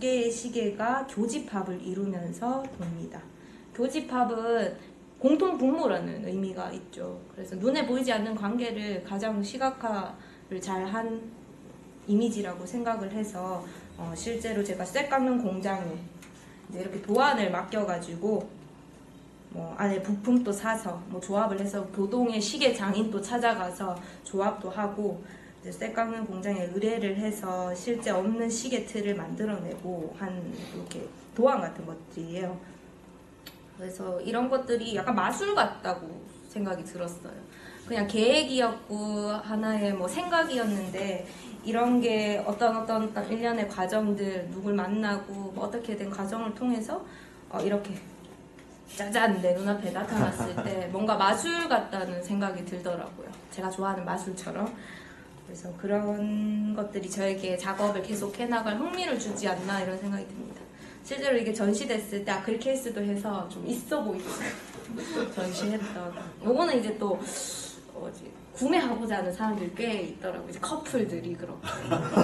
개의 시계가 교집합을 이루면서 돕니다. 교집합은 공통분모라는 의미가 있죠. 그래서 눈에 보이지 않는 관계를 가장 시각화를 잘한 이미지라고 생각을 해서 실제로 제가 쇠 깎는 공장에 이제 이렇게 도안을 맡겨가지고 안에 부품도 사서 조합을 해서 교동의 시계 장인도 찾아가서 조합도 하고 이제 쇠 깎는 공장에 의뢰를 해서 실제 없는 시계 틀을 만들어내고 한 이렇게 도안 같은 것들이에요. 그래서 이런 것들이 약간 마술 같다고 생각이 들었어요. 그냥 계획이었고 하나의 생각이었는데 이런 게 어떤 일련의 과정들, 누굴 만나고 어떻게 된 과정을 통해서 이렇게 짜잔 내 눈앞에 나타났을 때 뭔가 마술 같다는 생각이 들더라고요. 제가 좋아하는 마술처럼. 그래서 그런 것들이 저에게 작업을 계속 해나갈 흥미를 주지 않나 이런 생각이 듭니다. 실제로 이게 전시됐을 때 아크릴 케이스도 해서 좀 있어 보이게 전시했던. 요거는 이제 또 구매하고자 하는 사람들이 꽤 있더라고요. 이제 커플들이 그렇게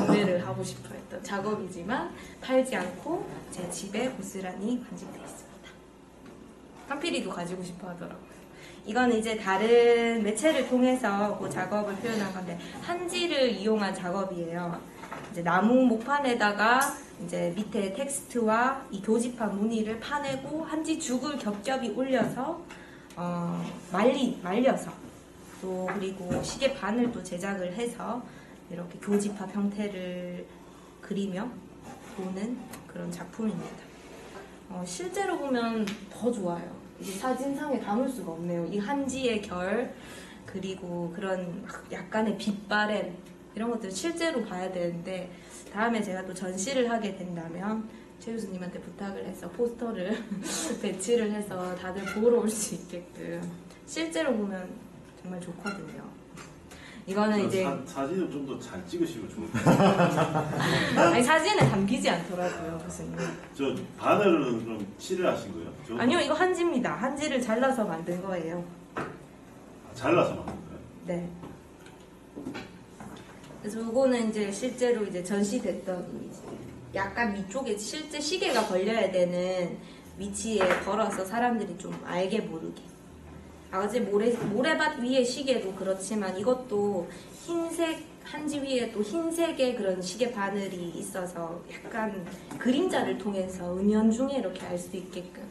구매를 하고 싶어 했던 작업이지만 팔지 않고 제 집에 고스란히 간직되어 있습니다. 칸피리도 가지고 싶어 하더라고요. 이건 이제 다른 매체를 통해서 그 작업을 표현한 건데 한지를 이용한 작업이에요. 이제 나무 목판에다가 이제 밑에 텍스트와 이 교집합 무늬를 파내고 한지 죽을 겹겹이 올려서 말려서 또 그리고 시계 바늘 또 제작을 해서 이렇게 교집합 형태를 그리며 보는 그런 작품입니다. 실제로 보면 더 좋아요. 이게 사진상에 담을 수가 없네요. 이 한지의 결 그리고 그런 약간의 빛바램 이런 것들 실제로 봐야 되는데 다음에 제가 또 전시를 하게 된다면 최 교수님한테 부탁을 해서 포스터를 배치를 해서 다들 보러 올 수 있게끔 실제로 보면 정말 좋거든요. 이거는 이제 사진을 좀 더 잘 찍으시면 좋을 것 같아요. 아니 사진에 담기지 않더라고요, 교수님. 저 바늘은 그럼 칠을 하신 거예요? 아니요, 이거 한지입니다. 한지를 잘라서 만든 거예요. 잘라서 만든 거예요? 네. 그래서 이거는 이제 실제로 이제 전시됐던 이미지. 약간 위쪽에 실제 시계가 걸려야 되는 위치에 걸어서 사람들이 좀 알게 모르게. 아가씨 모래밭 위에 시계도 그렇지만 이것도 흰색 한지 위에 또 흰색의 그런 시계 바늘이 있어서 약간 그림자를 통해서 은연중에 이렇게 알 수 있게끔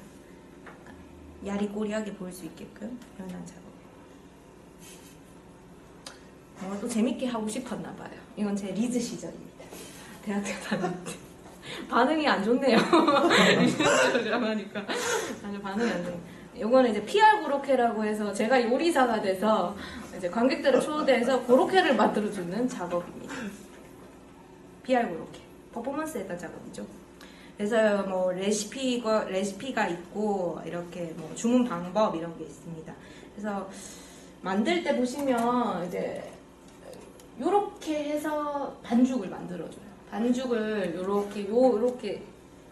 야리꼬리하게 보일 수 있게끔 표현한 작업. 또 재밌게 하고 싶었나 봐요. 이건 제 리즈 시절입니다. 대학교 다닐 때. 반응이 안 좋네요. 리즈라고 하니까 아주 반응이 안 좋네요. 요거는 이제 PR 고로케라고 해서 제가 요리사가 돼서 이제 관객들을 초대해서 고로케를 만들어주는 작업입니다. PR 고로케. 퍼포먼스에다 작업이죠. 그래서 레시피가 있고 이렇게 주문 방법 이런 게 있습니다. 그래서 만들 때 보시면 이제 요렇게 해서 반죽을 만들어줘요. 반죽을 요렇게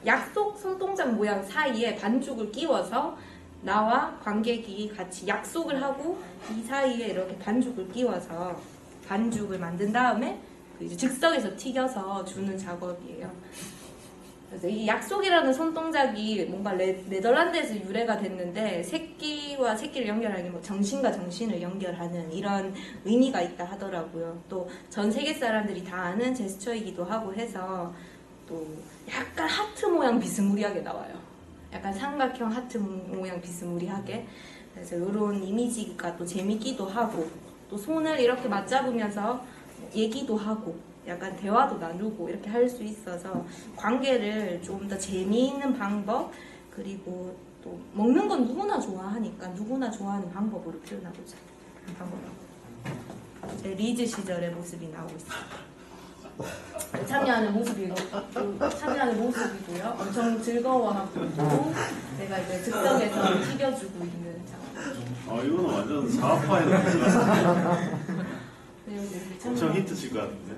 약속 손동작 모양 사이에 반죽을 끼워서 나와 관객이 같이 약속을 하고 이 사이에 이렇게 반죽을 끼워서 반죽을 만든 다음에 이제 즉석에서 튀겨서 주는 작업이에요. 그래서 이 약속이라는 손동작이 뭔가 네덜란드에서 유래가 됐는데 새끼와 새끼를 연결하는 정신과 정신을 연결하는 이런 의미가 있다 하더라고요. 또 전 세계 사람들이 다 아는 제스처이기도 하고 해서 또 약간 하트 모양 비스무리하게 나와요. 약간 삼각형 하트 모양 비스무리하게. 그래서 이런 이미지가 또 재밌기도 하고 또 손을 이렇게 맞잡으면서 얘기도 하고 약간 대화도 나누고 이렇게 할 수 있어서 관계를 좀 더 재미있는 방법 그리고 또 먹는 건 누구나 좋아하니까 누구나 좋아하는 방법으로 표현하고자 하는 방법으로 제 리즈 시절의 모습이 나오고 있습니다. 참여하는 모습이고요. 엄청 즐거워하고 있고 내가 이제 즉석에서 튀겨주고 있는 작업. 이거는 완전 사업화에 나왔어요. 네, 엄청 히트 칠 것 같은데.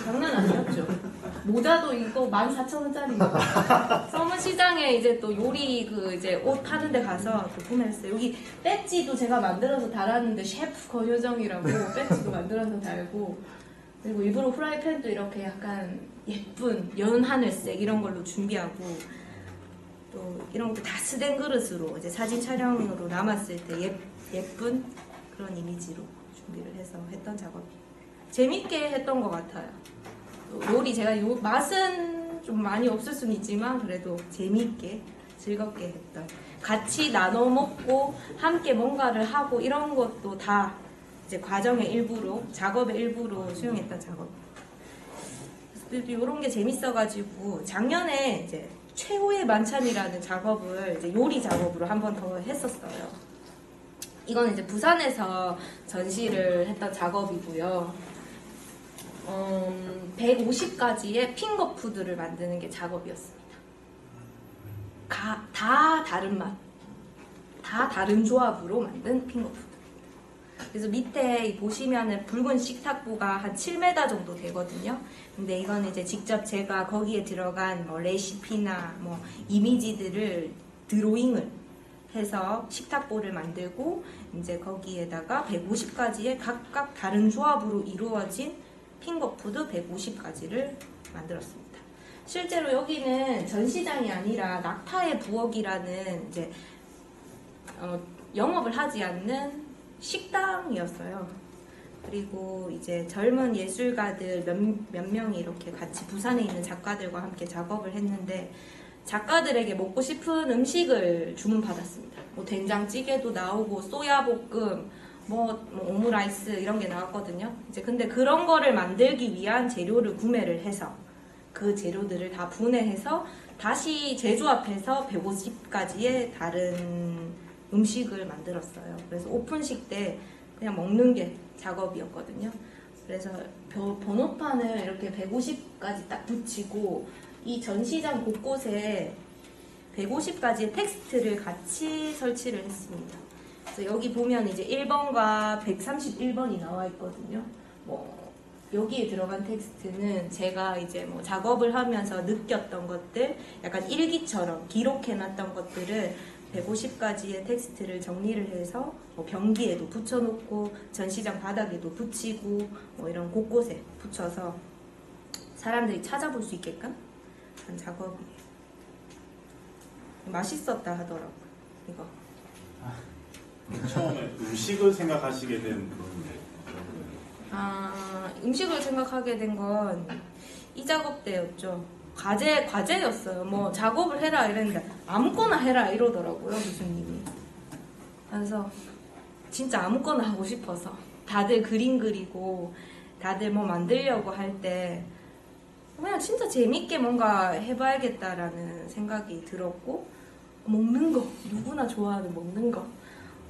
장난 아니었죠. 모자도 이거 14,000원짜리입니다. 서문시장에 이제 또 요리 이제 옷 파는 데 가서 또 구매했어요. 여기 배지도 제가 만들어서 달았는데 셰프 권효정이라고 배지도 만들어서 달고 그리고 일부러 후라이팬도 이렇게 약간 예쁜 연하늘색 이런 걸로 준비하고 또 이런 것도 다 스된 그릇으로 이제 사진 촬영으로 남았을 때 예쁜 그런 이미지로 준비를 해서 했던 작업이에요. 재밌게 했던 것 같아요. 요리 제가 맛은 좀 많이 없을 수는 있지만 그래도 재밌게 즐겁게 했던, 같이 나눠 먹고 함께 뭔가를 하고 이런 것도 다 이제 과정의 일부로, 작업의 일부로 수용했던 작업. 이런 게 재밌어가지고 작년에 이제 최후의 만찬이라는 작업을 이제 요리 작업으로 한 번 더 했었어요. 이건 이제 부산에서 전시를 했던 작업이고요. 150가지의 핑거푸드를 만드는 게 작업이었습니다. 다 다른 맛, 다 다른 조합으로 만든 핑거푸드. 그래서 밑에 보시면은 붉은 식탁보가 한 7m 정도 되거든요. 근데 이건 이제 직접 제가 거기에 들어간 뭐 레시피나 뭐 이미지들을 드로잉을 해서 식탁보를 만들고 이제 거기에다가 150가지의 각각 다른 조합으로 이루어진 핑거푸드 150가지를 만들었습니다. 실제로 여기는 전시장이 아니라 낙타의 부엌이라는 이제 영업을 하지 않는 식당이었어요. 그리고 이제 젊은 예술가들 몇 명이 이렇게 같이 부산에 있는 작가들과 함께 작업을 했는데 작가들에게 먹고 싶은 음식을 주문받았습니다. 뭐 된장찌개도 나오고 소야볶음, 뭐 오므라이스 이런 게 나왔거든요. 이제 근데 그런 거를 만들기 위한 재료를 구매를 해서 그 재료들을 다 분해해서 다시 제조합해서 150가지의 다른 음식을 만들었어요. 그래서 오픈식 때 그냥 먹는 게 작업이었거든요. 그래서 번호판을 이렇게 150가지 딱 붙이고 이 전시장 곳곳에 150가지의 텍스트를 같이 설치를 했습니다. 그래서 여기 보면 이제 1번과 131번이 나와 있거든요. 뭐 여기에 들어간 텍스트는 제가 이제 뭐 작업을 하면서 느꼈던 것들, 약간 일기처럼 기록해놨던 것들을 150가지의 텍스트를 정리를 해서 뭐 변기에도 붙여놓고 전시장 바닥에도 붙이고 뭐 이런 곳곳에 붙여서 사람들이 찾아볼 수 있게끔 한 작업이에요. 맛있었다 하더라고요. 이거. 처음에 음식을 생각하시게 된 그런 음식을 생각하게 된 건 이 작업 때였죠. 과제였어요. 뭐 작업을 해라 이랬는데 아무거나 해라 이러더라고요, 교수님이. 그래서 진짜 아무거나 하고 싶어서 다들 그림 그리고 다들 뭐 만들려고 할 때 그냥 진짜 재밌게 뭔가 해봐야겠다라는 생각이 들었고, 먹는 거, 누구나 좋아하는 먹는 거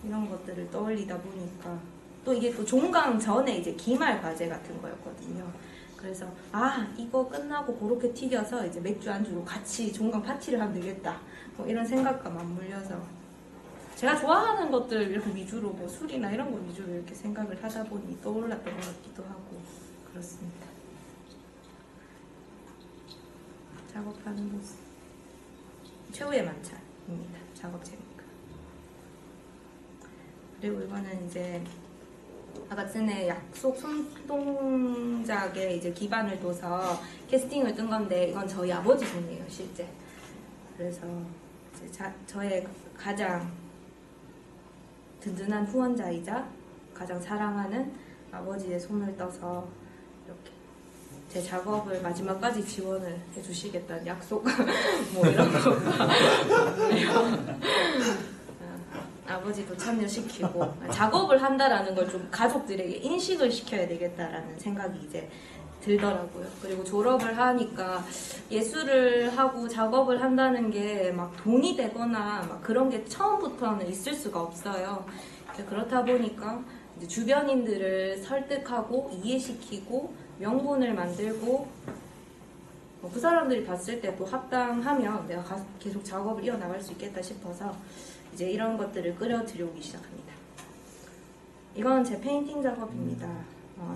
이런 것들을 떠올리다 보니까 또 이게 또 종강 전에 이제 기말 과제 같은 거였거든요. 그래서 이거 끝나고 그렇게 튀겨서 이제 맥주 안주로 같이 종강 파티를 하면 되겠다, 뭐 이런 생각과 맞물려서 제가 좋아하는 것들 이렇게 위주로 뭐 술이나 이런 거 위주로 이렇게 생각을 하다 보니 떠올랐던 것 같기도 하고 그렇습니다. 작업하는 모습 최후의 만찬입니다. 작업 제목가. 그리고 이거는 이제 아까 전에 약속 손동작에 이제 기반을 둬서 캐스팅을 뜬 건데 이건 저희 아버지 손이에요, 실제. 그래서 이제 저의 가장 든든한 후원자이자 가장 사랑하는 아버지의 손을 떠서 이렇게 제 작업을 마지막까지 지원을 해주시겠다는 약속 뭐 이런 거 아버지도 참여시키고 작업을 한다라는 걸 좀 가족들에게 인식을 시켜야 되겠다라는 생각이 이제 들더라고요. 그리고 졸업을 하니까 예술을 하고 작업을 한다는 게 막 돈이 되거나 막 그런 게 처음부터는 있을 수가 없어요. 그렇다 보니까 이제 주변인들을 설득하고 이해시키고 명분을 만들고 그 사람들이 봤을 때도 합당하면 내가 계속 작업을 이어나갈 수 있겠다 싶어서 이제 이런 것들을 끌어들여오기 시작합니다. 이건 제 페인팅 작업입니다.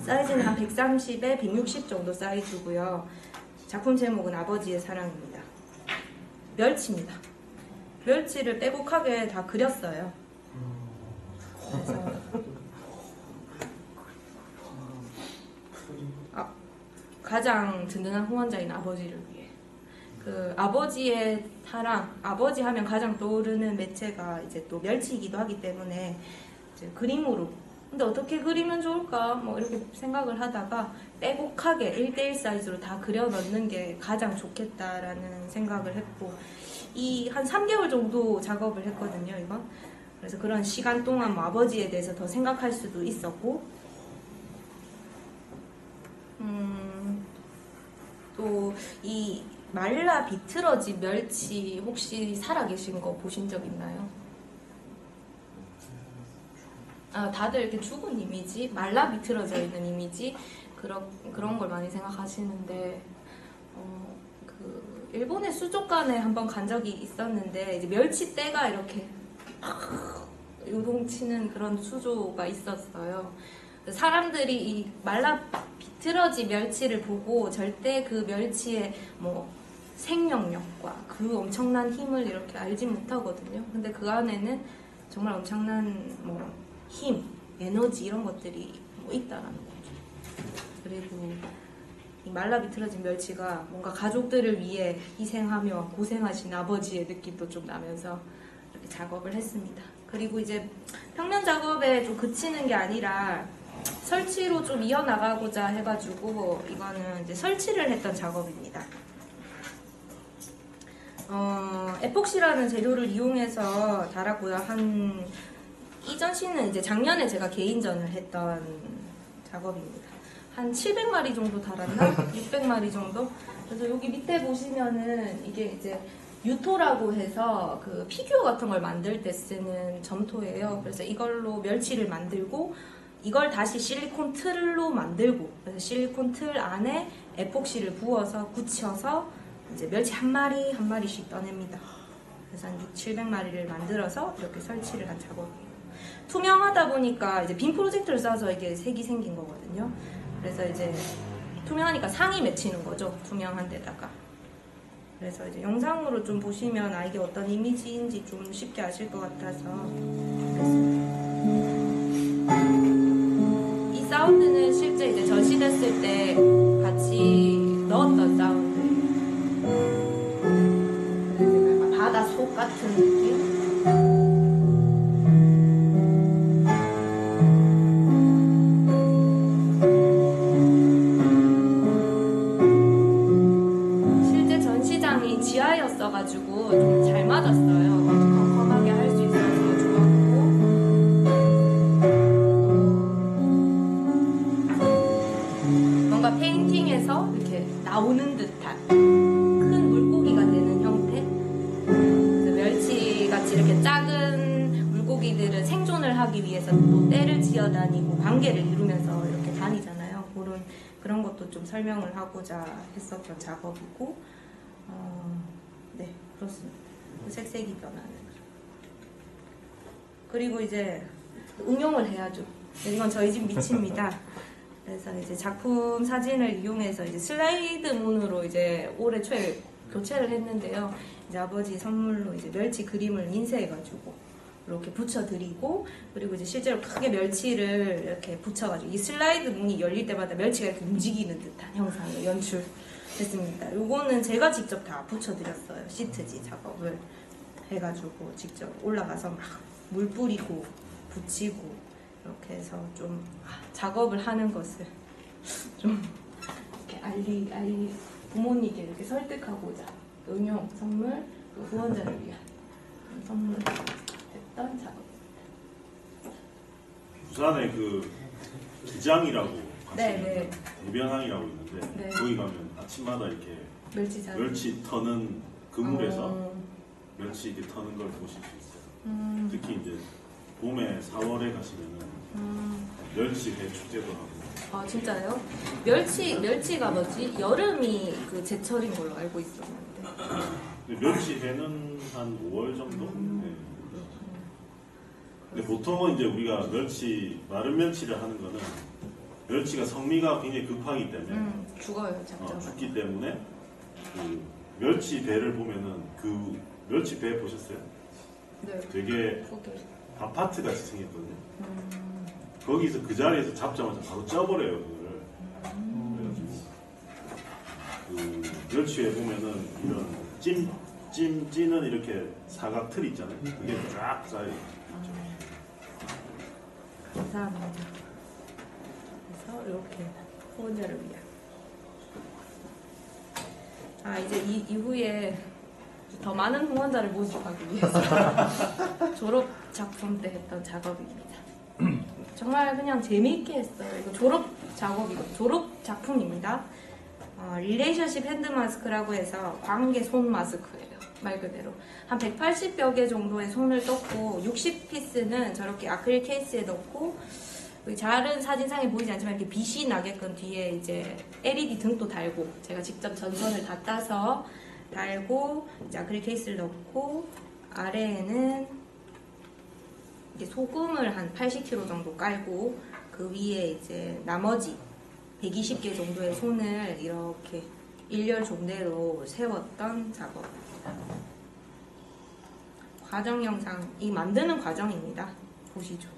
사이즈는 한 130에 160 정도 사이즈고요. 작품 제목은 아버지의 사랑입니다. 멸치입니다. 멸치를 빼곡하게 다 그렸어요. 그래서 가장 든든한 후원자인 아버지를 위해. 그 아버지의 사랑, 아버지 하면 가장 떠오르는 매체가 이제 또 멸치이기도 하기 때문에 이제 그림으로. 근데 어떻게 그리면 좋을까? 뭐 이렇게 생각을 하다가 빼곡하게 1대1 사이즈로 다 그려 넣는 게 가장 좋겠다라는 생각을 했고, 이 한 3개월 정도 작업을 했거든요, 이건. 그래서 그런 시간 동안 뭐 아버지에 대해서 더 생각할 수도 있었고, 또 이 말라 비틀어진 멸치 혹시 살아계신 거 보신 적 있나요? 아, 다들 이렇게 죽은 이미지, 말라 비틀어져 있는 이미지, 그런 걸 많이 생각하시는데, 그 일본의 수족관에 한번 간 적이 있었는데, 이제 멸치떼가 이렇게 요동치는 그런 수조가 있었어요. 사람들이 이 말라 비틀어진 멸치를 보고 절대 그 멸치의 뭐 생명력과 그 엄청난 힘을 이렇게 알지 못하거든요. 근데 그 안에는 정말 엄청난 뭐 힘, 에너지 이런 것들이 뭐 있다라는 거죠. 그리고 이 말라 비틀어진 멸치가 뭔가 가족들을 위해 희생하며 고생하신 아버지의 느낌도 좀 나면서 이렇게 작업을 했습니다. 그리고 이제 평면 작업에 좀 그치는 게 아니라 설치로 좀 이어나가고자 해가지고 이거는 이제 설치를 했던 작업입니다. 에폭시라는 재료를 이용해서 달았고요. 이전 시는 이제 작년에 제가 개인전을 했던 작업입니다. 한 700마리 정도 달았나? 600마리 정도? 그래서 여기 밑에 보시면은 이게 이제 유토라고 해서 그 피규어 같은 걸 만들 때 쓰는 점토예요. 그래서 이걸로 멸치를 만들고 이걸 다시 실리콘 틀로 만들고, 그래서 실리콘 틀 안에 에폭시를 부어서 굳혀서 이제 멸치 한 마리 한 마리씩 떠냅니다. 그래서 한 700마리를 만들어서 이렇게 설치를 한 작업이에요. 투명하다 보니까 이제 빔 프로젝터를 쏴서 이게 색이 생긴 거거든요. 그래서 이제 투명하니까 상이 맺히는 거죠. 투명한 데다가. 그래서 이제 영상으로 좀 보시면 이게 어떤 이미지인지 좀 쉽게 아실 것 같아서 그랬습니다. 이 사운드는 실제 이제 전시됐을 때 같이 넣었던 사운드예요. 그래서 바다 속 같은 느낌? 실제 전시장이 지하였어가지고 좀 잘 맞았어요. 컴컴하게 할 수 있어서 좋았고, 뭔가 페인팅에서 이렇게 나오는 듯한 큰 물고기가 되는 형태. 그래서 멸치같이 이렇게 작은 물고기들은 생존을 하기 위해서 또 떼를 지어다니고 관계를 이루면서 이렇게 다니잖아요. 그런 것도 좀 설명을 하고자 했었던 작업이고, 네, 그렇습니다. 색색이 변하는. 그리고 이제 응용을 해야죠. 이건 저희 집 밑입니다. 그래서 이제 작품 사진을 이용해서 이제 슬라이드 문으로 이제 올해 초에 교체를 했는데요. 이제 아버지 선물로 이제 멸치 그림을 인쇄해가지고 이렇게 붙여드리고, 그리고 이제 실제로 크게 멸치를 이렇게 붙여가지고 이 슬라이드 문이 열릴 때마다 멸치가 이렇게 움직이는 듯한 형상을 연출했습니다. 요거는 제가 직접 다 붙여드렸어요. 시트지 작업을 해가지고 직접 올라가서 막 물 뿌리고 붙이고 이렇게 해서 좀 작업을 하는 것을 좀 이렇게 부모님께 이렇게 설득하고자 응용 선물, 또 후원자를 위한 선물을 했던 작업. 부산에 그 기장이라고 네. 대변항이라고 있는데 네. 거기 가면 아침마다 이렇게 멸치 터는 그물에서 멸치 이렇게 터는 걸 보실 수 있어요. 특히 이제 봄에 4월에 가시면은 멸치 배 축제도 하고. 아 진짜요? 멸치가 뭐지? 여름이 그 제철인 걸로 알고 있었는데. 멸치 배는 한 5월 정도? 네. 근데 보통은 이제 우리가 마른 멸치를 하는 거는 멸치가 성미가 굉장히 급하기 때문에 죽어요, 잡자마자. 죽기 때문에 그 멸치 배를 보면은 그 멸치 배 보셨어요? 네. 되게 아파트 같이 생겼거든요. 거기서 그 자리에서 잡자마자 바로 쪄버려요, 그거를. 그래가지고 멸치에 보면은 이런 찌는 이렇게 사각 틀 있잖아요. 그게 쫙 쌓여. 감사합니다. 그래서 이렇게 후원자를 위한. 이제 이후에 더 많은 후원자를 모집하기 위해서 졸업 작품 때 했던 작업입니다. 정말 그냥 재미있게 했어요. 이거 졸업 작업이고 졸업 작품입니다. 릴레이션십 핸드 마스크라고 해서 관계 손 마스크예요. 말 그대로 한 180여 개 정도의 손을 떴고 60피스는 저렇게 아크릴 케이스에 넣고 잘은 사진상에 보이지 않지만 이렇게 빛이 나게끔 뒤에 이제 LED 등도 달고 제가 직접 전선을 다 따서 달고 이제 아크릴 케이스를 넣고 아래에는 이제 소금을 한 80kg 정도 깔고 그 위에 이제 나머지 120개 정도의 손을 이렇게 일렬 존대로 세웠던 작업입니다. 과정 영상, 이 만드는 과정입니다. 보시죠.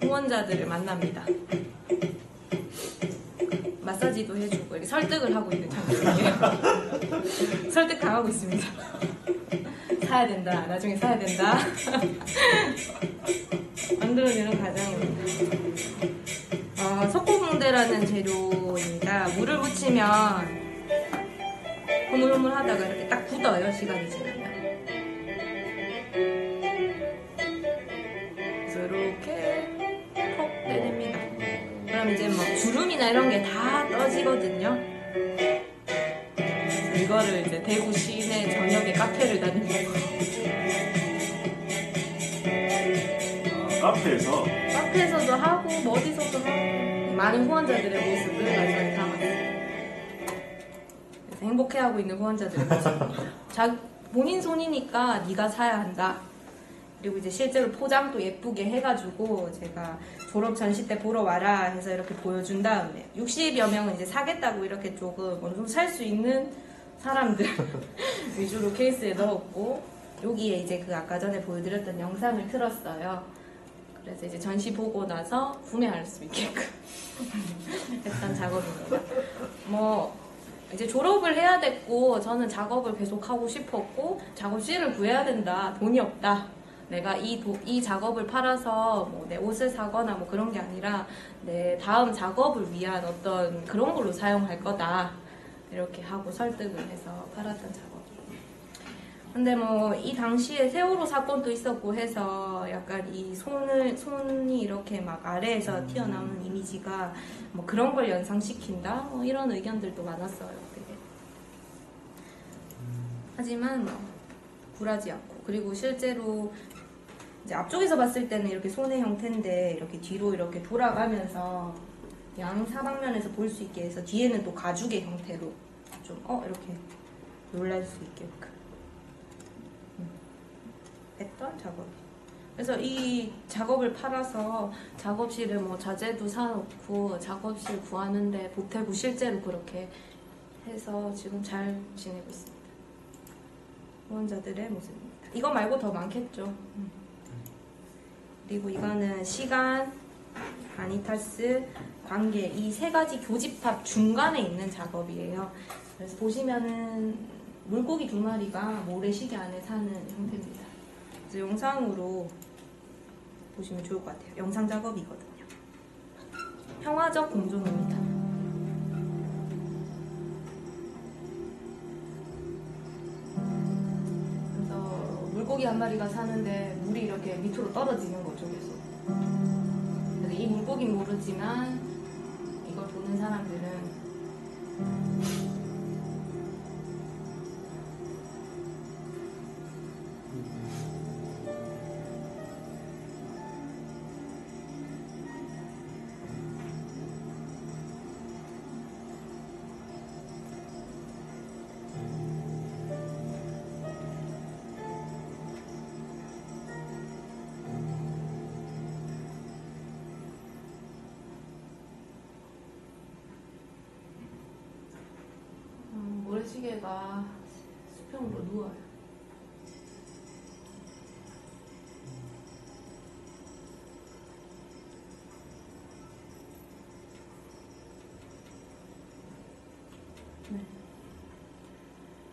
후원자들을 만납니다. 마사지도 해주고 이렇게 설득을 하고 있는 장면이에요. 설득 당하고 있습니다. 사야 된다. 나중에 사야 된다. 만들어내는 과정입니다. 석고붕대라는 재료입니다. 물을 묻히면 흐물흐물 하다가 이렇게 딱 굳어요. 시간이 지나면. 그래서 이렇게 톡 빼냅니다. 그럼 이제 뭐 주름이나 이런 게 다 떠지거든요. 그래서 이거를 이제 대구 시내 저녁에 카페를 다니면서 카페에서도 하고 뭐 어디서도 하고 많은 후원자들의 모습을 마지막에 담았어요. 그래서 행복해하고 있는 후원자들의 모습입니다. 본인 손이니까 네가 사야 한다. 그리고 이제 실제로 포장도 예쁘게 해가지고 제가 졸업 전시 때 보러 와라 해서 이렇게 보여준 다음에 60여 명은 이제 사겠다고 이렇게 조금 어느 정도 살 수 있는 사람들 위주로 케이스에 넣었고 여기에 이제 그 아까 전에 보여드렸던 영상을 틀었어요. 그래서 이제 전시 보고 나서 구매할 수 있게끔 했던 작업입니다. 뭐 이제 졸업을 해야 됐고 저는 작업을 계속 하고 싶었고 작업실을 구해야 된다. 돈이 없다. 내가 이 작업을 팔아서 뭐 내 옷을 사거나 뭐 그런 게 아니라 내 다음 작업을 위한 어떤 그런 걸로 사용할 거다. 이렇게 하고 설득을 해서 팔았던 작업이에요. 근데 뭐 이 당시에 세월호 사건도 있었고 해서 약간 이 손이 이렇게 막 아래에서 튀어나오는 이미지가 뭐 그런 걸 연상시킨다? 뭐 이런 의견들도 많았어요. 되게. 하지만 뭐 굴하지 않고 그리고 실제로 이제 앞쪽에서 봤을 때는 이렇게 손의 형태인데 이렇게 뒤로 이렇게 돌아가면서 양 사방면에서 볼 수 있게 해서 뒤에는 또 가죽의 형태로 좀 이렇게 놀랄 수 있게끔 했던 작업이. 그래서 이 작업을 팔아서 작업실에 뭐 자재도 사놓고 작업실 구하는데 보태고 실제로 그렇게 해서 지금 잘 지내고 있습니다. 후원자들의 모습입니다. 이거 말고 더 많겠죠. 그리고 이거는 시간, 바니타스, 관계 이 세 가지 교집합 중간에 있는 작업이에요. 그래서 보시면은 물고기 두 마리가 모래시계 안에 사는 형태입니다. 그래서 영상으로 보시면 좋을 것 같아요. 영상 작업이거든요. 평화적 공존입니다. 물고기 한 마리가 사는데 물이 이렇게 밑으로 떨어지는 거죠, 계속. 그래서 이 물고기는 모르지만 이걸 보는 사람들은 모래시계가 수평으로 누워요. 네.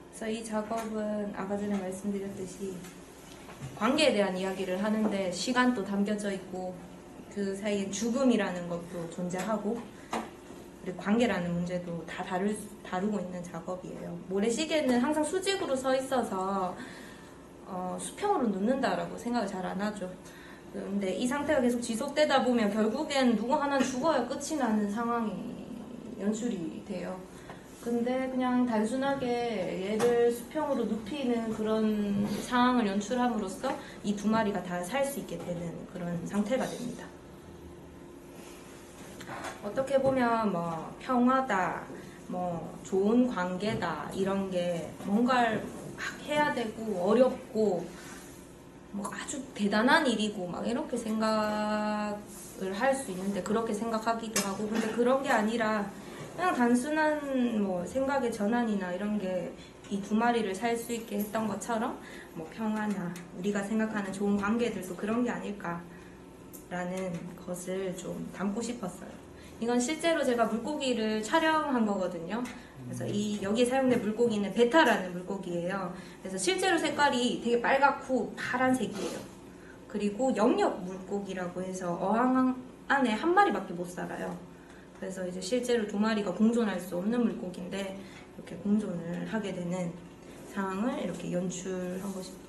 그래서 이 작업은 아까 전에 말씀드렸듯이 관계에 대한 이야기를 하는데 시간도 담겨져 있고 그 사이에 죽음이라는 것도 존재하고 그리고 관계라는 문제도 다 다루고 있는 작업이에요. 모래시계는 항상 수직으로 서 있어서 수평으로 눕는다라고 생각을 잘 안 하죠. 근데 이 상태가 계속 지속되다 보면 결국엔 누구 하나 죽어야 끝이 나는 상황이 연출이 돼요. 근데 그냥 단순하게 얘를 수평으로 눕히는 그런 상황을 연출함으로써 이 두 마리가 다 살 수 있게 되는 그런 상태가 됩니다. 어떻게 보면 뭐 평화다, 뭐 좋은 관계다 이런 게 뭔가를 막 해야 되고 어렵고 뭐 아주 대단한 일이고 막 이렇게 생각을 할 수 있는데 그렇게 생각하기도 하고 근데 그런 게 아니라 그냥 단순한 뭐 생각의 전환이나 이런 게 이 두 마리를 살 수 있게 했던 것처럼 뭐 평화나 우리가 생각하는 좋은 관계들도 그런 게 아닐까라는 것을 좀 담고 싶었어요. 이건 실제로 제가 물고기를 촬영한 거거든요. 그래서 여기에 사용된 물고기는 베타라는 물고기예요. 그래서 실제로 색깔이 되게 빨갛고 파란색이에요. 그리고 영역 물고기라고 해서 어항 안에 한 마리밖에 못 살아요. 그래서 이제 실제로 두 마리가 공존할 수 없는 물고기인데 이렇게 공존을 하게 되는 상황을 이렇게 연출한 것입니다.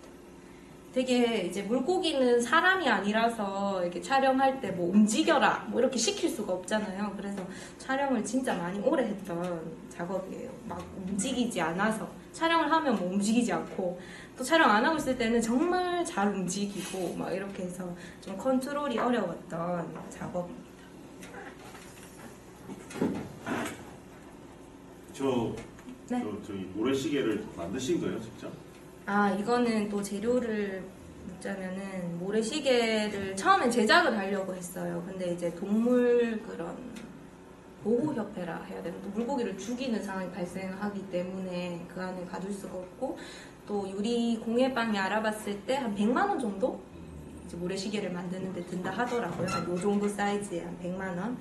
되게 이제 물고기는 사람이 아니라서 이렇게 촬영할 때 뭐 움직여라 뭐 이렇게 시킬 수가 없잖아요. 그래서 촬영을 진짜 많이 오래 했던 작업이에요. 막 움직이지 않아서 촬영을 하면 뭐 움직이지 않고 또 촬영 안 하고 있을 때는 정말 잘 움직이고 막 이렇게 해서 좀 컨트롤이 어려웠던 작업입니다. 저희 모래시계를 만드신 거예요, 직접? 아, 이거는 또 재료를 묻자면은 모래시계를 처음엔 제작을 하려고 했어요. 근데 이제 동물 그런 보호협회라 해야 되나? 또 물고기를 죽이는 상황이 발생하기 때문에 그 안에 가둘 수가 없고 또 유리 공예방에 알아봤을 때 한 100만 원 정도? 이제 모래시계를 만드는데 든다 하더라고요. 한 요 정도 사이즈에 한 100만 원.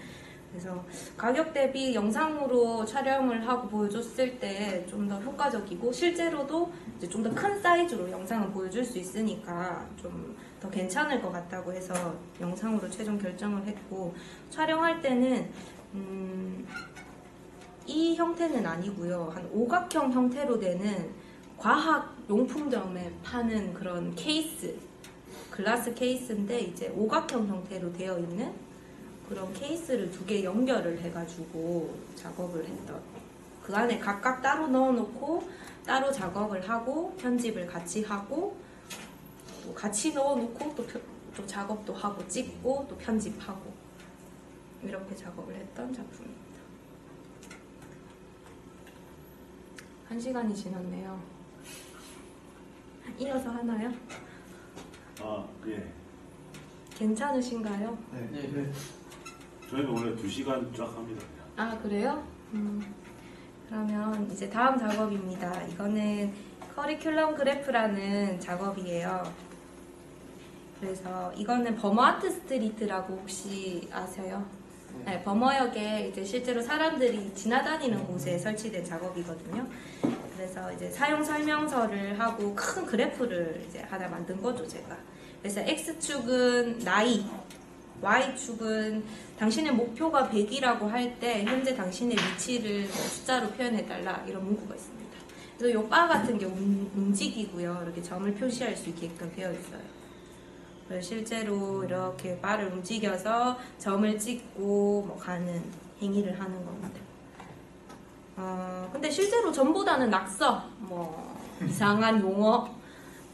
그래서 가격 대비 영상으로 촬영을 하고 보여줬을 때 좀 더 효과적이고 실제로도 이제 좀 더 큰 사이즈로 영상을 보여줄 수 있으니까 좀 더 괜찮을 것 같다고 해서 영상으로 최종 결정을 했고 촬영할 때는 이 형태는 아니고요. 한 오각형 형태로 되는 과학 용품점에 파는 그런 케이스, 글라스 케이스인데 이제 오각형 형태로 되어 있는 그런 케이스를 두 개 연결을 해가지고 작업을 했던 그 안에 각각 따로 넣어놓고 따로 작업을 하고 편집을 같이 하고 또 같이 넣어놓고 또 작업도 하고 찍고 또 편집하고 이렇게 작업을 했던 작품입니다. 1시간이 지났네요. 이어서 하나요? 아, 예. 괜찮으신가요? 네. 저희는 원래 2시간 쫙 합니다. 그냥. 아, 그래요? 그러면 이제 다음 작업입니다. 이거는 커리큘럼 그래프라는 작업이에요. 그래서 이거는 버머아트 스트리트라고 혹시 아세요? 네, 버머역에 이제 실제로 사람들이 지나다니는 곳에 설치된 작업이거든요. 그래서 이제 사용 설명서를 하고 큰 그래프를 이제 하나 만든 거죠, 제가. 그래서 X축은 나이, Y축은 당신의 목표가 100이라고 할 때 현재 당신의 위치를 뭐 숫자로 표현해달라 이런 문구가 있습니다. 그래서 이 바 같은 게 움직이고요. 이렇게 점을 표시할 수 있게끔 되어 있어요. 그래서 실제로 이렇게 바를 움직여서 점을 찍고 뭐 가는 행위를 하는 겁니다. 근데 실제로 점보다는 낙서, 뭐 이상한 용어,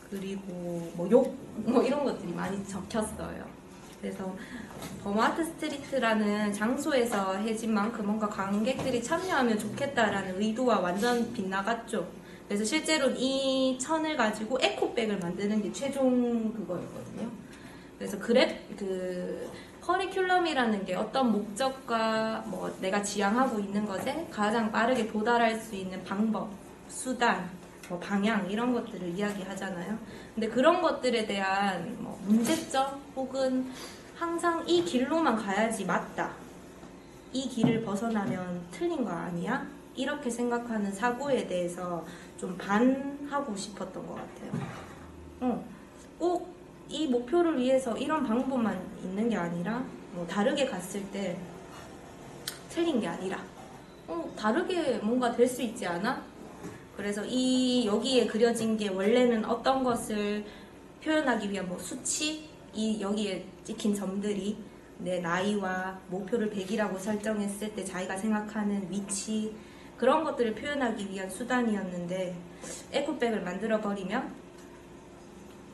그리고 뭐 욕, 뭐 이런 것들이 많이 적혔어요. 그래서 버머아트 스트리트라는 장소에서 해진 만큼 뭔가 관객들이 참여하면 좋겠다라는 의도와 완전 빗나갔죠. 그래서 실제로 이 천을 가지고 에코백을 만드는 게 최종 그거였거든요. 그래서 커리큘럼이라는 게 어떤 목적과 뭐 내가 지향하고 있는 것에 가장 빠르게 도달할 수 있는 방법, 수단, 뭐 방향 이런 것들을 이야기하잖아요. 근데 그런 것들에 대한 뭐 문제점 혹은 항상 이 길로만 가야지 맞다. 이 길을 벗어나면 틀린 거 아니야? 이렇게 생각하는 사고에 대해서 좀 반하고 싶었던 것 같아요. 꼭 이 목표를 위해서 이런 방법만 있는 게 아니라 뭐 다르게 갔을 때 틀린 게 아니라 다르게 뭔가 될 수 있지 않아? 그래서 여기에 그려진 게 원래는 어떤 것을 표현하기 위한 뭐 수치? 여기에 찍힌 점들이 내 나이와 목표를 100이라고 설정했을 때 자기가 생각하는 위치, 그런 것들을 표현하기 위한 수단이었는데, 에코백을 만들어버리면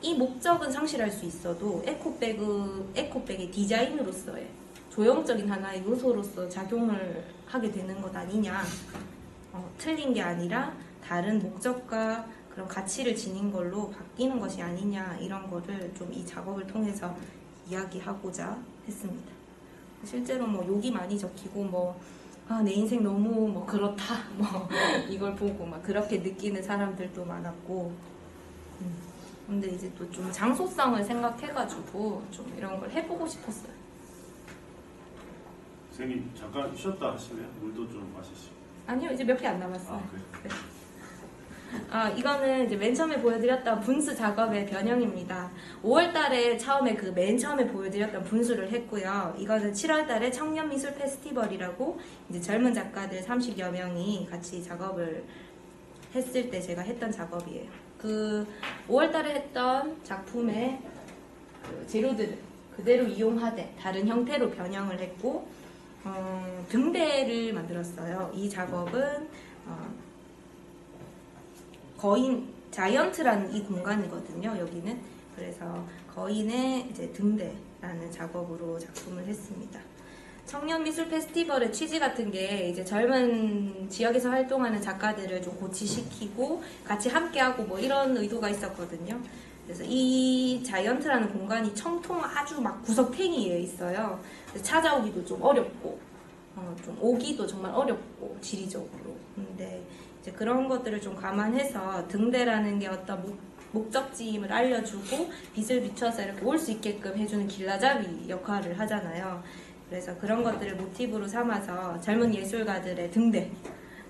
이 목적은 상실할 수 있어도 에코백의 디자인으로서의 조형적인 하나의 요소로서 작용을 하게 되는 것 아니냐. 틀린 게 아니라 다른 목적과 그런 가치를 지닌 걸로 바뀌는 것이 아니냐, 이런 거를 좀 이 작업을 통해서 이야기하고자 했습니다. 실제로 뭐 욕이 많이 적히고 내 인생 너무 그렇다 이걸 보고 막 그렇게 느끼는 사람들도 많았고, 근데 이제 또 좀 장소성을 생각해가지고 좀 이런 걸 해보고 싶었어요. 선생님 잠깐 쉬었다 하시네요. 물도 좀 마시시고. 아니요, 이제 몇 개 안 남았어요. 그래요? 네. 이거는 이제 맨 처음에 보여드렸던 분수 작업의 변형입니다. 5월달에 맨 처음에 보여드렸던 분수를 했고요. 이거는 7월달에 청년미술 페스티벌이라고 이제 젊은 작가들 30여 명이 같이 작업을 했을 때 제가 했던 작업이에요. 5월달에 했던 작품의 재료들을 그대로 이용하되 다른 형태로 변형을 했고, 등대를 만들었어요. 이 작업은 거인 자이언트라는 이 공간이거든요. 여기는 그래서 거인의 이제 등대라는 작업으로 작품을 했습니다. 청년미술 페스티벌의 취지 같은 게 이제 젊은 지역에서 활동하는 작가들을 좀 고치시키고 같이 함께하고 이런 의도가 있었거든요. 그래서 이 자이언트라는 공간이 청통 아주 막 구석탱이에 있어요. 찾아오기도 좀 어렵고, 좀 오기도 정말 어렵고 지리적으로. 근데 이제 그런 것들을 좀 감안해서 등대라는 게 어떤 목적지임을 알려주고 빛을 비춰서 이렇게 올 수 있게끔 해주는 길라잡이 역할을 하잖아요. 그래서 그런 것들을 모티브로 삼아서 젊은 예술가들의 등대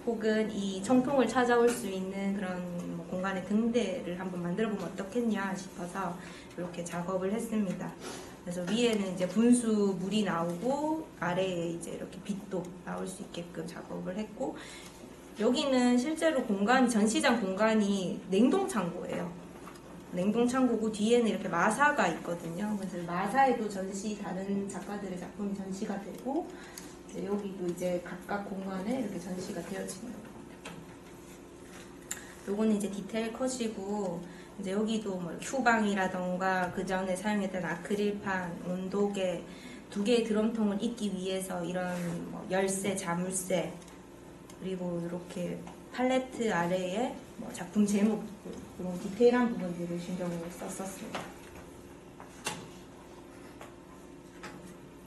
혹은 이 청통을 찾아올 수 있는 그런 공간의 등대를 한번 만들어보면 어떻겠냐 싶어서 이렇게 작업을 했습니다. 그래서 위에는 이제 분수 물이 나오고 아래에 이제 이렇게 빛도 나올 수 있게끔 작업을 했고, 여기는 실제로 전시장 공간이 냉동창고예요. 냉동창고고 뒤에는 이렇게 마사가 있거든요. 그래서 마사에도 다른 작가들의 작품이 전시가 되고, 여기도 이제 각각 공간에 이렇게 전시가 되어지는 겁니다. 요거는 이제 디테일 컷이고, 이제 여기도 휴방이라던가 그 전에 사용했던 아크릴판, 온도계, 2개의 드럼통을 잇기 위해서 이런 열쇠, 자물쇠, 그리고 이렇게 팔레트 아래에 작품 제목, 그런 디테일한 부분들을 신경을 썼었습니다.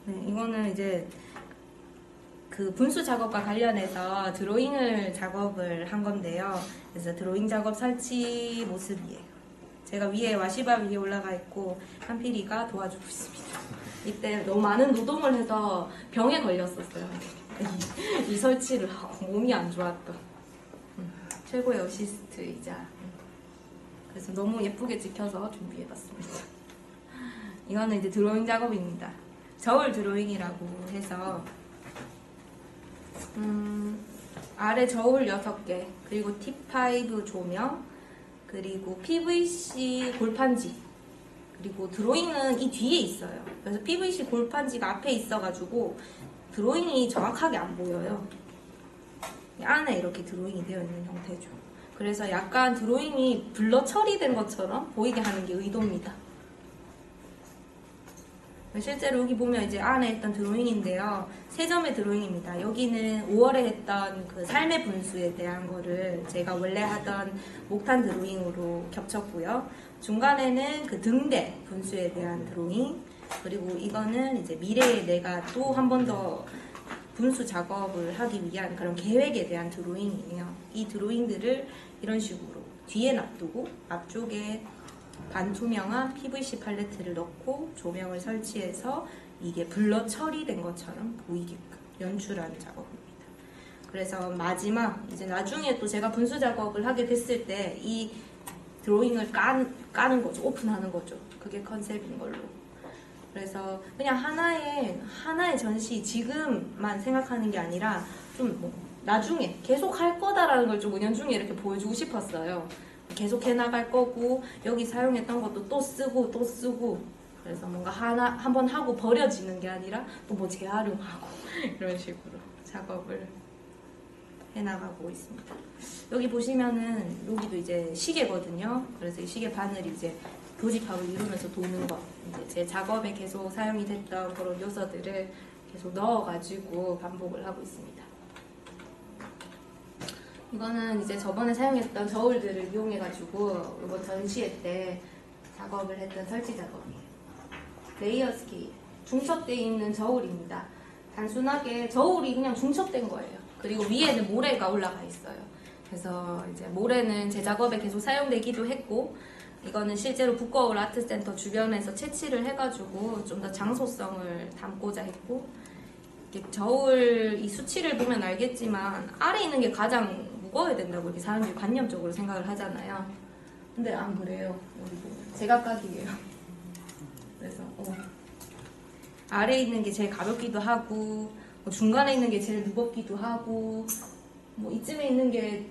네, 이거는 이제 그 분수 작업과 관련해서 드로잉을 작업을 한 건데요. 그래서 드로잉 작업 설치 모습이에요. 제가 위에 와시바 위에 올라가 있고 한필이가 도와주고 있습니다. 이때 너무 많은 노동을 해서 병에 걸렸었어요. 이 설치를 하고 몸이 안 좋았던 최고의 어시스트이자, 그래서 너무 예쁘게 찍혀서 준비해봤습니다. 이거는 이제 드로잉 작업입니다. 저울 드로잉이라고 해서 아래 저울 6개, 그리고 T5 조명, 그리고 PVC 골판지, 그리고 드로잉은 이 뒤에 있어요. 그래서 PVC 골판지가 앞에 있어가지고 드로잉이 정확하게 안 보여요. 이 안에 이렇게 드로잉이 되어 있는 형태죠. 그래서 약간 드로잉이 블러 처리된 것처럼 보이게 하는 게 의도입니다. 실제로 여기 보면 이제 안에 했던 드로잉인데요. 3점의 드로잉입니다. 여기는 5월에 했던 그 삶의 분수에 대한 거를 제가 원래 하던 목탄 드로잉으로 겹쳤고요. 중간에는 그 등대 분수에 대한 드로잉, 그리고 이거는 이제 미래에 내가 또 한 번 더 분수 작업을 하기 위한 그런 계획에 대한 드로잉이에요. 이 드로잉들을 이런 식으로 뒤에 놔두고 앞쪽에 반투명한 PVC 팔레트를 넣고 조명을 설치해서 이게 블러 처리된 것처럼 보이게끔 연출하는 작업입니다. 그래서 마지막 이제 나중에 또 제가 분수 작업을 하게 됐을 때 이 드로잉을 까는 거죠. 오픈하는 거죠. 그게 컨셉인 걸로. 그래서 그냥 하나의 전시 지금만 생각하는 게 아니라 좀 뭐 나중에 계속 할 거다라는 걸 좀 은연중에 이렇게 보여주고 싶었어요. 계속 해나갈 거고 여기 사용했던 것도 또 쓰고 또 쓰고 그래서 뭔가 한번 하고 버려지는 게 아니라 또 뭐 재활용하고 이런 식으로 작업을 해나가고 있습니다. 여기 보시면은 여기도 이제 시계거든요. 그래서 이 시계 바늘이 이제 교집합을 이루면서 도는 거. 이제 제 작업에 계속 사용이 됐던 그런 요소들을 계속 넣어가지고 반복을 하고 있습니다. 이거는 이제 저번에 사용했던 저울들을 이용해가지고 이번 전시회 때 작업을 했던 설치 작업이에요. 레이어 스케일. 중첩되어 있는 저울입니다. 단순하게 저울이 그냥 중첩된 거예요. 그리고 위에는 모래가 올라가 있어요. 그래서 이제 모래는 제 작업에 계속 사용되기도 했고 이거는 실제로 북거울 아트센터 주변에서 채취를 해가지고 좀 더 장소성을 담고자 했고 이렇게 저울 이 수치를 보면 알겠지만 아래 있는 게 가장 무거워야 된다고 이렇게 사람들이 관념적으로 생각을 하잖아요. 근데 안 그래요. 제각각이에요. 그래서 아래 있는 게 제일 가볍기도 하고 뭐 중간에 있는 게 제일 무겁기도 하고 뭐 이쯤에 있는 게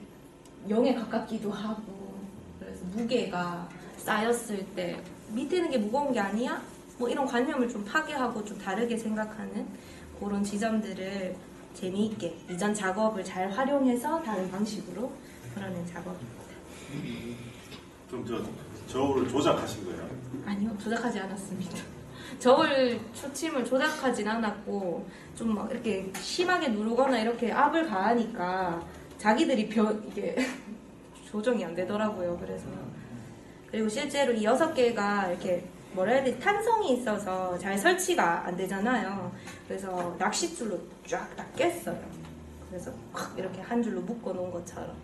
0에 가깝기도 하고 그래서 무게가 쌓였을 때 밑에 있는 게 무거운 게 아니야? 뭐 이런 관념을 좀 파괴하고 좀 다르게 생각하는 그런 지점들을 재미있게 이전 작업을 잘 활용해서 다른 방식으로 풀어낸 작업입니다. 좀 저울을 조작하신 거예요? 아니요, 조작하지 않았습니다. 저울 초침을 조작하진 않았고 좀 막 이렇게 심하게 누르거나 이렇게 압을 가하니까 자기들이 이게 조정이 안 되더라고요. 그래서 그리고 실제로 이 6개가 이렇게 뭐라 해야 되지? 탄성이 있어서 잘 설치가 안 되잖아요. 그래서 낚싯줄로 쫙 다 깼어요. 그래서 확 이렇게 한 줄로 묶어 놓은 것처럼.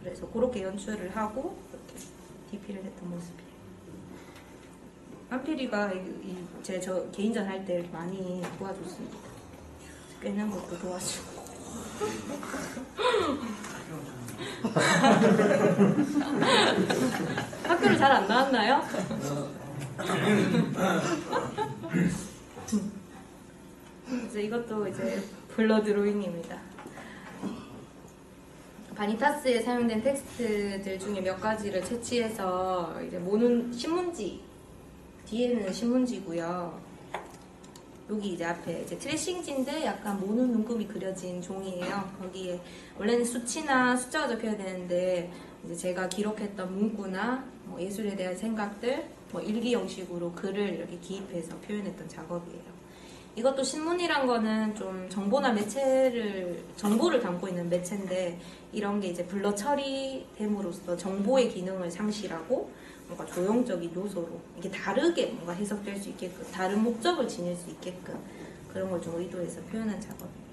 그래서 그렇게 연출을 하고 이렇게 DP를 했던 모습이에요. 한필이가 제 개인전 할 때 많이 도와줬습니다. 깨는 것도 도와주고. 학교를 잘 안 나왔나요? 이제 이것도 이제 블러 드로잉입니다. 바니타스에 사용된 텍스트들 중에 몇 가지를 채취해서 이제 모는 신문지 뒤에는 신문지고요. 여기 이제 앞에 이제 트레싱지인데 약간 모는 눈금이 그려진 종이에요. 거기에 원래는 수치나 숫자가 적혀야 되는데 이제 제가 기록했던 문구나 뭐 예술에 대한 생각들, 뭐 일기 형식으로 글을 이렇게 기입해서 표현했던 작업이에요. 이것도 신문이란 거는 좀 정보나 정보를 담고 있는 매체인데 이런 게 이제 블러 처리됨으로써 정보의 기능을 상실하고 뭔가 조형적인 요소로 이게 다르게 뭔가 해석될 수 있게끔 다른 목적을 지닐 수 있게끔 그런 걸 좀 의도해서 표현한 작업입니다.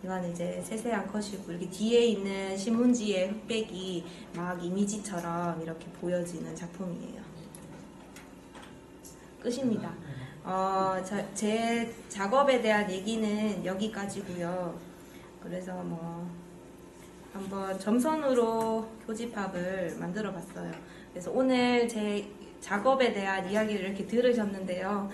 이건 이제 세세한 컷이고 이렇게 뒤에 있는 신문지의 흑백이 막 이미지처럼 이렇게 보여지는 작품이에요. 끝입니다. 제 작업에 대한 얘기는 여기까지고요. 그래서 뭐 한번 점선으로 교집합을 만들어 봤어요. 그래서 오늘 제 작업에 대한 이야기를 이렇게 들으셨는데요.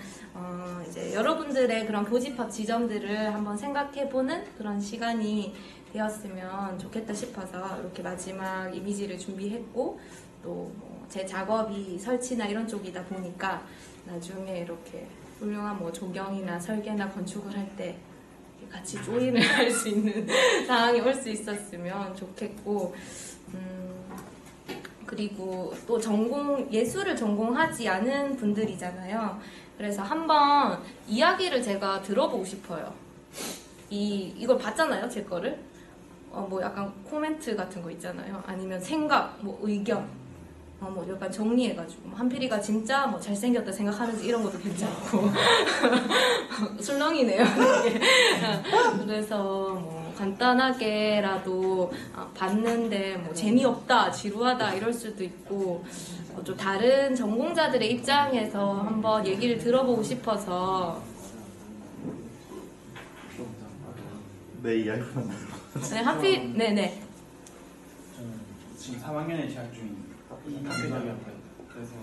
이제 여러분들의 그런 교집합 지점들을 한번 생각해보는 그런 시간이 되었으면 좋겠다 싶어서 이렇게 마지막 이미지를 준비했고 또 제 작업이 설치나 이런 쪽이다 보니까 나중에 이렇게 훌륭한 뭐 조경이나 설계나 건축을 할 때 같이 조인을 할 수 있는 상황이 올 수 있었으면 좋겠고 그리고 또 예술을 전공하지 않은 분들이잖아요. 그래서 한번 이야기를 제가 들어보고 싶어요. 이걸 봤잖아요, 제 거를. 뭐 약간 코멘트 같은 거 있잖아요. 아니면 생각, 뭐 의견. 뭐 약간 정리해가지고 한필이가 진짜 뭐 잘생겼다 생각하는지 이런 것도 괜찮고 술렁이네요. 그래서 뭐 간단하게라도 봤는데 뭐 재미없다, 지루하다 이럴 수도 있고 좀 다른 전공자들의 입장에서 한번 얘기를 들어보고 싶어서 내 이야기만 네, 하필 네네. 저는 지금 3학년에 재학 중인 학교장이었고요. 그래서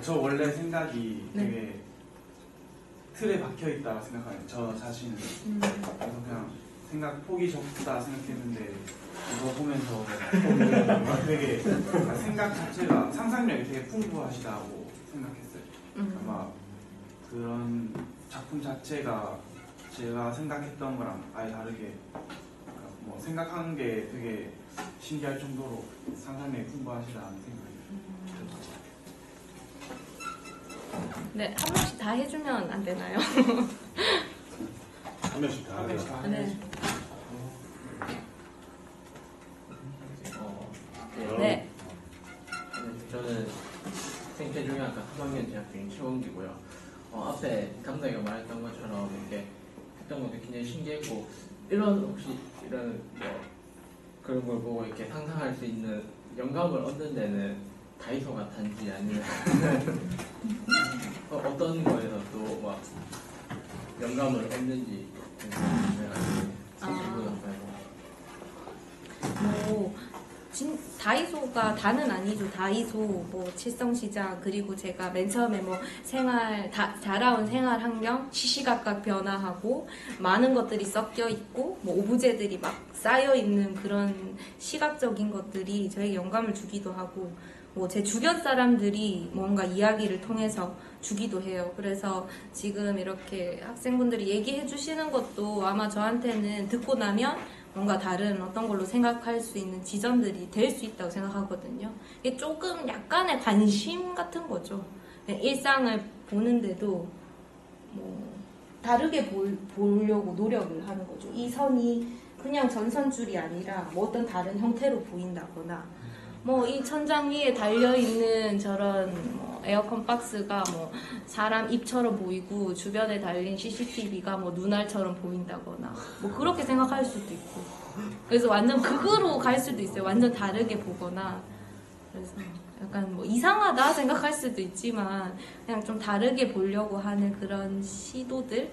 저 원래 생각이 네. 되게 틀에 박혀 있다 생각해요. 저 자신은. 그래서 그냥 생각 폭이 적다 생각했는데 이거 보면서 되게 생각 자체가 상상력이 되게 풍부하시다고 생각했어요. 아마 그런 작품 자체가 제가 생각했던 거랑 아예 다르게 뭐 생각하는 게 되게 신기할 정도로 상상력이 풍부하시다는 생각이 들었어요. 네, 한 명씩 다 해주면 안 되나요? 한 명씩 다 해요. 네. 네. 네. 저는 생태종양학과 3학년 재학 중인 최원기고요. 앞에 감독이가 말했던 것처럼 이렇게 했던 것도 굉장히 신기했고, 혹시 이런 그런 걸 보고 이렇게 상상할 수 있는 영감을 얻는 데는 다이소가 단지 아니면 어떤 거에서 또 막 영감을 얻는지 뭐 다이소가 다는 아니죠. 다이소, 뭐 칠성시장, 그리고 제가 맨 처음에 뭐 자라온 생활 환경 시시각각 변화하고 많은 것들이 섞여 있고 뭐 오브제들이 막 쌓여 있는 그런 시각적인 것들이 저에게 영감을 주기도 하고 뭐 제 주변 사람들이 뭔가 이야기를 통해서 주기도 해요. 그래서 지금 이렇게 학생분들이 얘기해 주시는 것도 아마 저한테는 듣고 나면 뭔가 다른 어떤 걸로 생각할 수 있는 지점들이 될 수 있다고 생각하거든요. 이게 조금 약간의 관심 같은 거죠. 일상을 보는데도 뭐 다르게 보려고 노력을 하는 거죠. 이 선이 그냥 전선줄이 아니라 뭐 어떤 다른 형태로 보인다거나 뭐 이 천장 위에 달려있는 저런 뭐 에어컨 박스가 뭐 사람 입처럼 보이고 주변에 달린 CCTV가 뭐 눈알처럼 보인다거나 뭐 그렇게 생각할 수도 있고 그래서 완전 극으로 갈 수도 있어요. 완전 다르게 보거나 그래서 약간 뭐 이상하다 생각할 수도 있지만 그냥 좀 다르게 보려고 하는 그런 시도들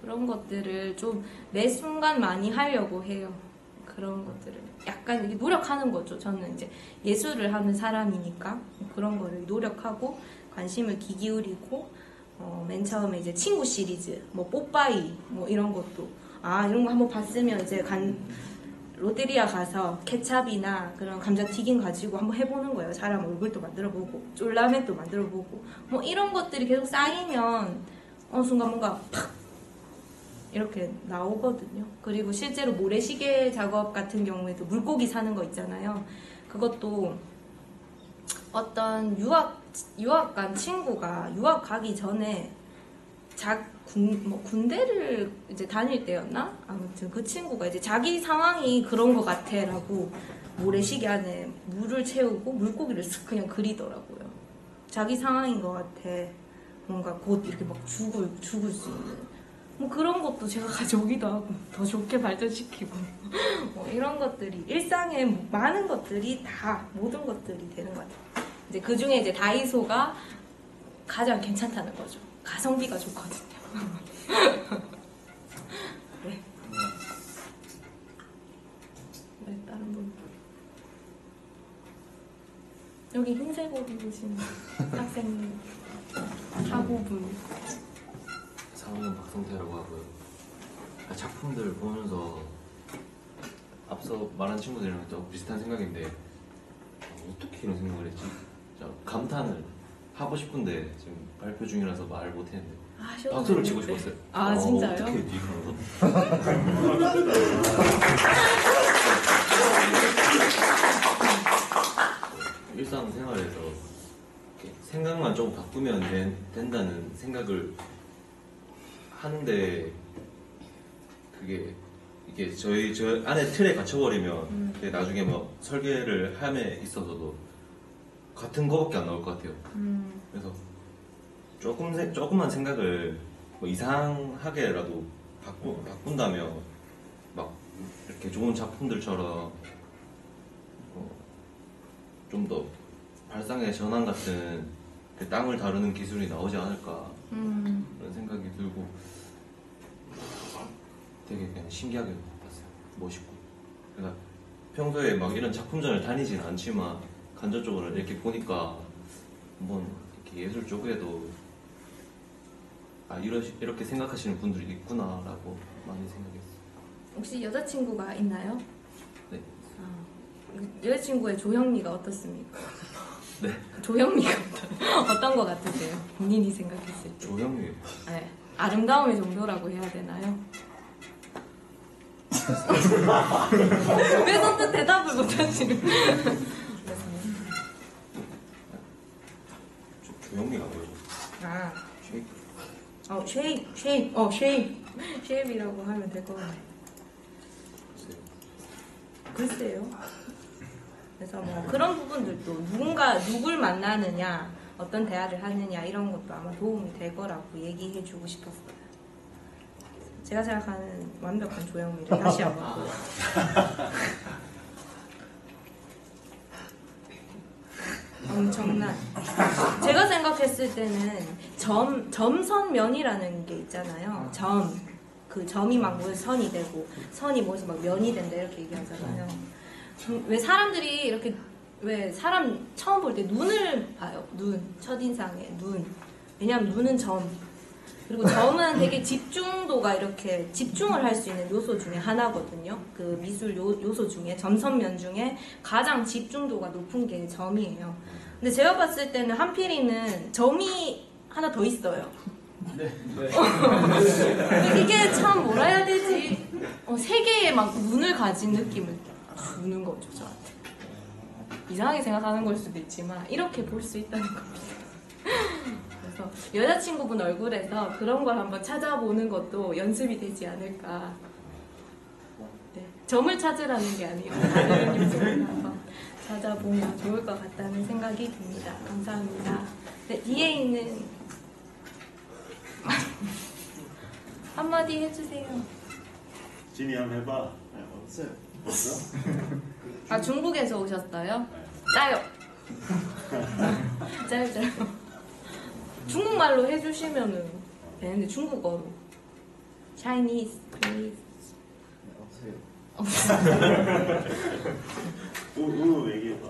그런 것들을 좀 매 순간 많이 하려고 해요. 그런 것들을 약간 이렇게 노력하는 거죠. 저는 이제 예술을 하는 사람이니까 그런 거를 노력하고 관심을 기울이고 맨 처음에 이제 친구 시리즈, 뭐 뽀빠이 뭐 이런 것도 이런 거 한번 봤으면 이제 롯데리아 가서 케찹이나 그런 감자튀김 가지고 한번 해보는 거예요. 사람 얼굴도 만들어보고 쫄라맨도 만들어보고 뭐 이런 것들이 계속 쌓이면 어느 순간 뭔가 팍 이렇게 나오거든요. 그리고 실제로 모래시계 작업 같은 경우에도 물고기 사는 거 있잖아요. 그것도 어떤 유학 간 친구가 유학 가기 전에 군대를 이제 다닐 때였나? 아무튼 그 친구가 이제 자기 상황이 그런 것 같아라고 모래시계 안에 물을 채우고 물고기를 쓱 그냥 그리더라고요. 자기 상황인 것 같아. 뭔가 곧 이렇게 막 죽을 수 있는. 뭐 그런 것도 제가 가져오기도 하고 더 좋게 발전시키고 뭐 이런 것들이 일상에 많은 것들이 다 모든 것들이 되는 것 같아요. 이제 그 중에 이제 다이소가 가장 괜찮다는 거죠. 가성비가 좋거든요. 네. 네, 다른 분. 여기 흰색 옷 입으신 학생 학우분. 4학년 박성태라고 하고요. 작품들 보면서 앞서 말한 친구들이랑 좀 비슷한 생각인데 어떻게 이런 생각을 했지? 감탄을 하고 싶은데 지금 발표 중이라서 말 못했는데 박수를 치고 싶었어요. 진짜요? 어떻게 했지? 그런 거? 일상생활에서 생각만 좀 바꾸면 된다는 생각을 하는데 이게 저 안에 틀에 갇혀버리면 그게 나중에 뭐 설계를 함에 있어서도 같은 거밖에 안 나올 것 같아요. 그래서 조금만 생각을 뭐 이상하게라도 바꾼다면 막 이렇게 좋은 작품들처럼 좀 더 발상의 전환 같은 그 땅을 다루는 기술이 나오지 않을까 그런 생각이 들고 되게 그냥 신기하게 봤어요. 멋있고. 그러니까 평소에 막 이런 작품전을 다니지는 않지만 간접적으로 이렇게 보니까 한번 이렇게 예술 쪽에도 이렇게 생각하시는 분들이 있구나라고 많이 생각했어요. 혹시 여자친구가 있나요? 네. 여자친구의 조형미가 어떻습니까? 네. 조형미가 어떤 거 같으세요? 본인이 생각했을 때. 조형미. 네. 아름다움의 정도라고 해야 되나요? 왜 선뜻 대답을 못하시는? 조형미가 뭐죠? 아, 쉐이크. 쉐입이라고 하면 될 것 같아요. 글쎄요. 그래서 뭐 그런 부분들도 누굴 만나느냐, 어떤 대화를 하느냐 이런 것도 아마 도움이 될 거라고 얘기해주고 싶었어요. 제가 생각하는 완벽한 조형미를 다시 한번 보여요. 엄청난. 제가 생각했을 때는 점선면이라는 게 있잖아요. 그 점이 막 모여서 선이 되고 선이 모여서 막 면이 된다 이렇게 얘기하잖아요. 왜 사람들이 이렇게 왜 사람 처음 볼 때 눈을 봐요. 첫인상에 눈. 왜냐하면 눈은 점. 그리고 점은 되게 집중도가 이렇게 집중을 할 수 있는 요소 중에 하나거든요. 그 미술 요소 중에 점선면 중에 가장 집중도가 높은 게 점이에요. 근데 제가 봤을 때는 한필이는 점이 하나 더 있어요. 네. 이게 참 뭐라 해야 되지? 세 개의 막 눈을 가진 느낌을 주는 거죠, 저한테. 이상하게 생각하는 걸 수도 있지만 이렇게 볼 수 있다는 겁니다. 그래서 여자친구분 얼굴에서 그런 걸 한번 찾아보는 것도 연습이 되지 않을까. 네, 점을 찾으라는 게 아니라 다른 요소를 한번 찾아보면 좋을 것 같다는 생각이 듭니다. 감사합니다. 네, 뒤에 있는 한마디 해주세요. 진이 한번 해봐. 없어요. 없어? 아, 중국에서 오셨어요? 네. 짜요. 짜요. 중국말로 해주시면은 되는데 중국어로. Chinese, please. 없어요. 우 얘기해봐.